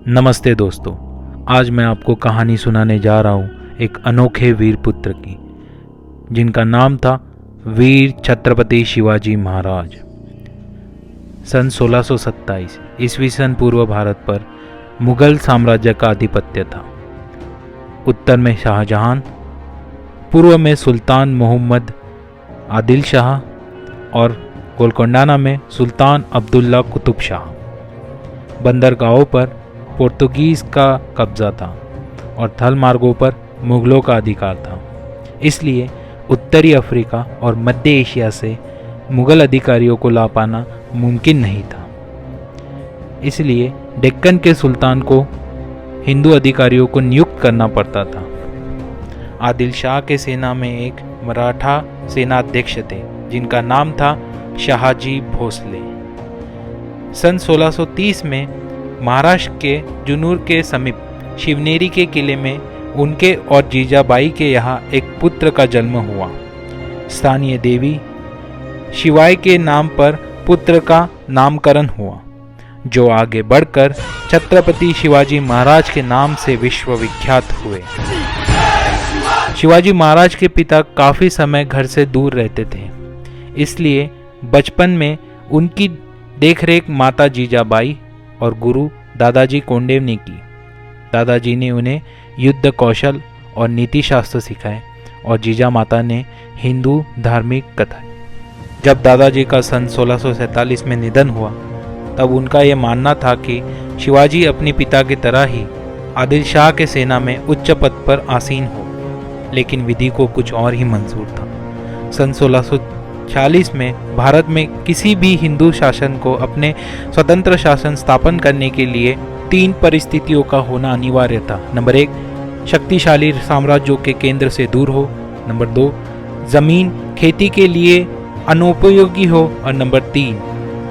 नमस्ते दोस्तों, आज मैं आपको कहानी सुनाने जा रहा हूँ एक अनोखे वीर पुत्र की, जिनका नाम था वीर छत्रपति शिवाजी महाराज। सन 1627 ईस्वी सन पूर्व भारत पर मुगल साम्राज्य का आधिपत्य था। उत्तर में शाहजहां, पूर्व में सुल्तान मोहम्मद आदिल शाह और गोलकोंडाना में सुल्तान अब्दुल्ला कुतुब शाह। बंदरगाहों पर पोर्तुगीज का कब्जा था और थल मार्गों पर मुगलों का अधिकार था। इसलिए उत्तरी अफ्रीका और मध्य एशिया से मुगल अधिकारियों को ला पाना मुमकिन नहीं था। इसलिए डेक्कन के सुल्तान को हिंदू अधिकारियों को नियुक्त करना पड़ता था। आदिल शाह के सेना में एक मराठा सेनाध्यक्ष थे जिनका नाम था शाहजी भोसले। सन 1630 में महाराष्ट्र के जुन्नूर के समीप शिवनेरी के किले में उनके और जीजाबाई के यहाँ एक पुत्र का जन्म हुआ। स्थानीय देवी शिवाई के नाम पर पुत्र का नामकरण हुआ, जो आगे बढ़कर छत्रपति शिवाजी महाराज के नाम से विश्वविख्यात हुए। शिवाजी महाराज के पिता काफी समय घर से दूर रहते थे, इसलिए बचपन में उनकी देखरेख माता जीजाबाई और गुरु दादाजी कोंडेव ने की। दादाजी ने उन्हें युद्ध कौशल और नीति शास्त्र सिखाए और जीजा माता ने हिंदू धार्मिक कथा। जब दादाजी का सन 1647 में निधन हुआ, तब उनका यह मानना था कि शिवाजी अपने पिता की तरह ही आदिल शाह के सेना में उच्च पद पर आसीन हो, लेकिन विधि को कुछ और ही मंजूर था। सन 1646 में भारत में किसी भी हिंदू शासन को अपने स्वतंत्र शासन स्थापन करने के लिए 3 परिस्थितियों का होना अनिवार्य था। नंबर 1, शक्तिशाली साम्राज्यों के केंद्र से दूर हो। नंबर 2, जमीन खेती के लिए अनुपयोगी हो। और नंबर 3,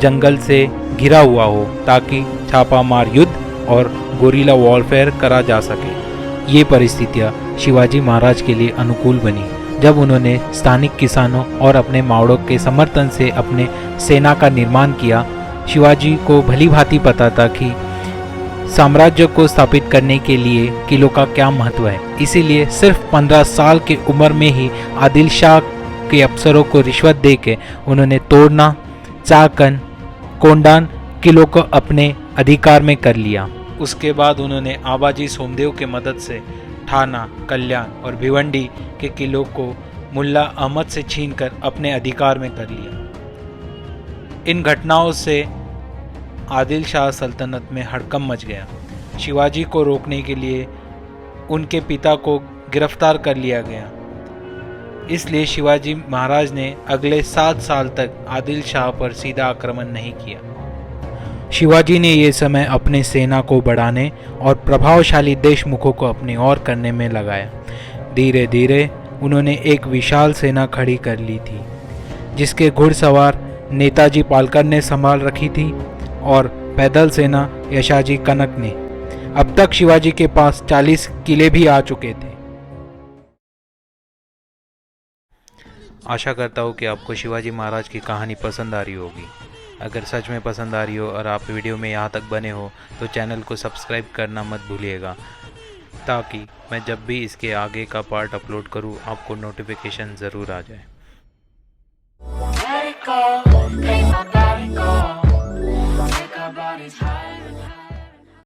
जंगल से घिरा हुआ हो ताकि छापामार युद्ध और गोरिल्ला वॉरफेयर करा जा सके। ये परिस्थितियाँ शिवाजी महाराज के लिए अनुकूल बनी जब उन्होंने स्थानिक किसानों और अपने मावड़ों के समर्थन से अपने सेना का निर्माण किया। शिवाजी को भली भांति पता था कि साम्राज्य को स्थापित करने के लिए किलों का क्या महत्व है। इसीलिए सिर्फ 15 साल की उम्र में ही आदिल शाह के अफसरों को रिश्वत देके उन्होंने तोड़ना, चाकन, कोंडान किलों को अपने अधिकार में कर लिया। उसके बाद उन्होंने आबाजी सोमदेव के मदद से ठाना, कल्याण और भिवंडी के किलों को मुल्ला अहमद से छीनकर अपने अधिकार में कर लिया। इन घटनाओं से आदिल शाह सल्तनत में हड़कंप मच गया। शिवाजी को रोकने के लिए उनके पिता को गिरफ्तार कर लिया गया। इसलिए शिवाजी महाराज ने अगले 7 साल तक आदिल शाह पर सीधा आक्रमण नहीं किया। शिवाजी ने यह समय अपने सेना को बढ़ाने और प्रभावशाली देशमुखों को अपनी ओर करने में लगाया। धीरे धीरे उन्होंने एक विशाल सेना खड़ी कर ली थी, जिसके घुड़सवार नेताजी पालकर ने संभाल रखी थी और पैदल सेना यशाजी कनक ने। अब तक शिवाजी के पास 40 किले भी आ चुके थे। आशा करता हूँ कि आपको शिवाजी महाराज की कहानी पसंद आ रही होगी। अगर सच में पसंद आ रही हो और आप वीडियो में यहाँ तक बने हो तो चैनल को सब्सक्राइब करना मत भूलिएगा, ताकि मैं जब भी इसके आगे का पार्ट अपलोड करूँ आपको नोटिफिकेशन ज़रूर आ जाए।